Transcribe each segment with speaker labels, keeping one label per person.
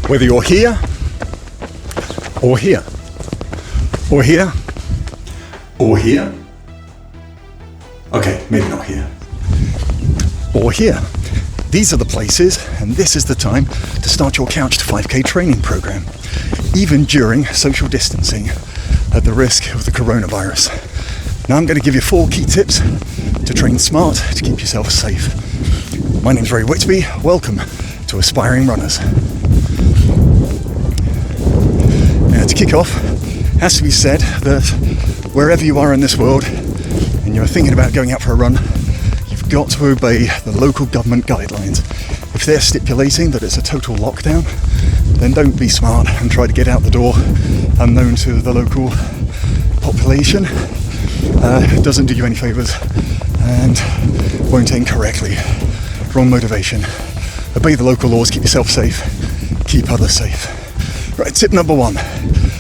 Speaker 1: Whether you're here, or here, or here, or here. Okay, maybe not here. Or here. These are the places, and this is the time to start your Couch to 5K training program, even during social distancing at the risk of the coronavirus. Now I'm going to give you 4 key tips to train smart to keep yourself safe. My name's Ray Whitby. Welcome to Aspiring Runners. Now to kick off, it has to be said that wherever you are in this world and you're thinking about going out for a run, you've got to obey the local government guidelines. If they're stipulating that it's a total lockdown, then don't be smart and try to get out the door unknown to the local population. It doesn't do you any favours and won't aim correctly. Wrong motivation. Obey the local laws, keep yourself safe, keep others safe. Right, tip number 1.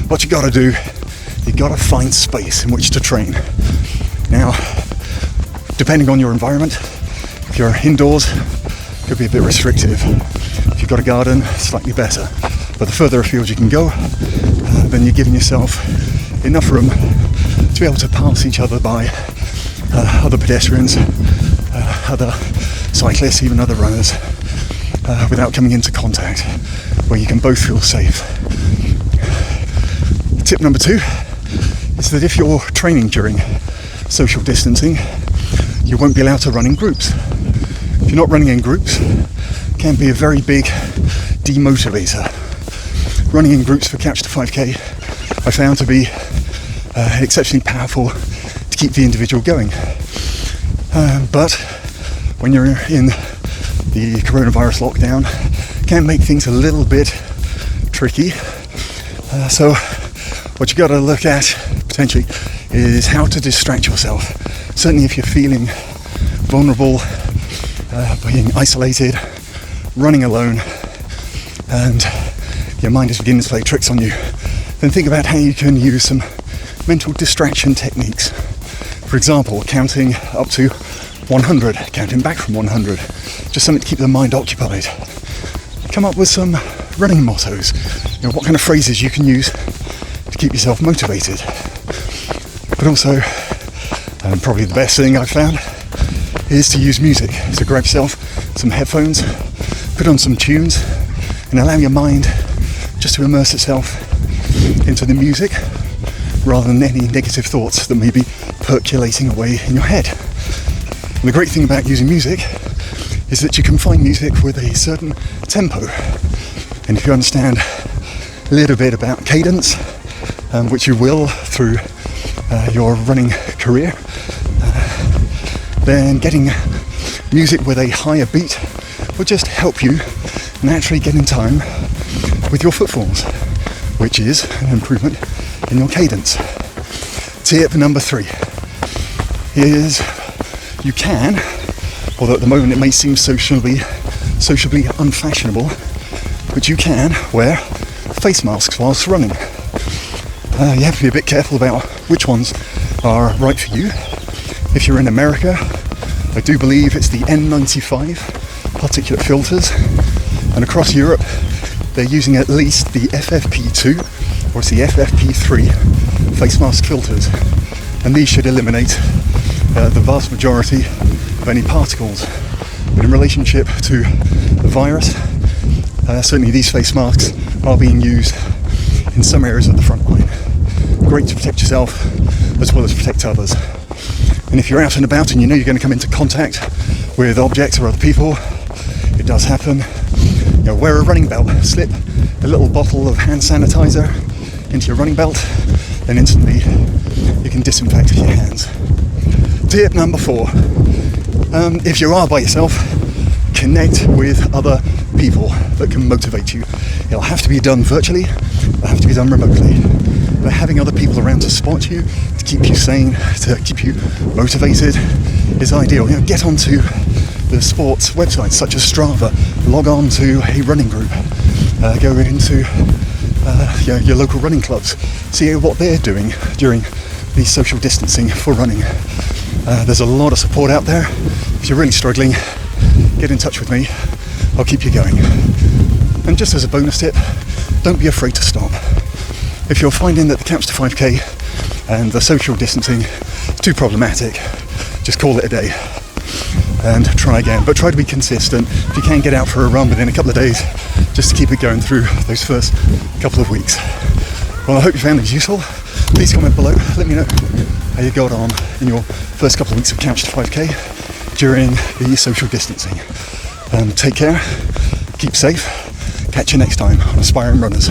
Speaker 1: What you gotta do, you gotta find space in which to train. Now, depending on your environment, if you're indoors, it could be a bit restrictive. If you've got a garden, slightly better. But the further afield you can go, then you're giving yourself enough room to be able to pass each other by, other pedestrians, other cyclists, even other runners, without coming into contact, where you can both feel safe. Tip number 2 is that if you're training during social distancing, you won't be allowed to run in groups. If you're not running in groups, it can be a very big demotivator. Running in groups for Couch to 5K I found to be exceptionally powerful to keep the individual going. But when you're in the coronavirus lockdown, it can make things a little bit tricky. So what you got to look at potentially is how to distract yourself. Certainly if you're feeling vulnerable, being isolated, running alone, and your mind is beginning to play tricks on you, then think about how you can use some mental distraction techniques. For example, counting up to 100, counting back from 100, just something to keep the mind occupied. Come up with some running mottos, what kind of phrases you can use to keep yourself motivated. But also, probably the best thing I've found is to use music. So grab yourself some headphones, put on some tunes, and allow your mind just to immerse itself into the music rather than any negative thoughts that may be percolating away in your head. And the great thing about using music is that you can find music with a certain tempo. And if you understand a little bit about cadence, which you will through your running career, then getting music with a higher beat will just help you naturally get in time with your footfalls, which is an improvement in your cadence. Tip number 3 is you can, although at the moment it may seem sociably unfashionable, but you can wear face masks whilst running. You have to be a bit careful about which ones are right for you. If you're in America, I do believe it's the N95 particulate filters, and across Europe they're using at least the FFP2 or it's the FFP3 face mask filters, and these should eliminate the vast majority of any particles. But in relationship to the virus, certainly these face masks are being used in some areas of the front line. Great to protect yourself as well as protect others. And if you're out and about and you know you're going to come into contact with objects or other people, it does happen. Wear a running belt, slip a little bottle of hand sanitizer into your running belt, then instantly you can disinfect your hands. Tip number 4, if you are by yourself, connect with other people that can motivate you. It'll have to be done virtually, it'll have to be done remotely. But having other people around to spot you, to keep you sane, to keep you motivated is ideal. Get onto the sports websites such as Strava, log on to a running group, go into your local running clubs, see what they're doing during the social distancing for running. There's a lot of support out there. If you're really struggling, get in touch with me. I'll keep you going. And just as a bonus tip, don't be afraid to stop. If you're finding that the Couch to 5k and the social distancing is too problematic, just call it a day and try again. But try to be consistent. If you can get out for a run within a couple of days, just to keep it going through those first couple of weeks. Well, I hope you found these useful. Please comment below, let me know how you got on in your first couple of weeks of Couch to 5k during the social distancing. Take care, keep safe, catch you next time on Aspiring Runners.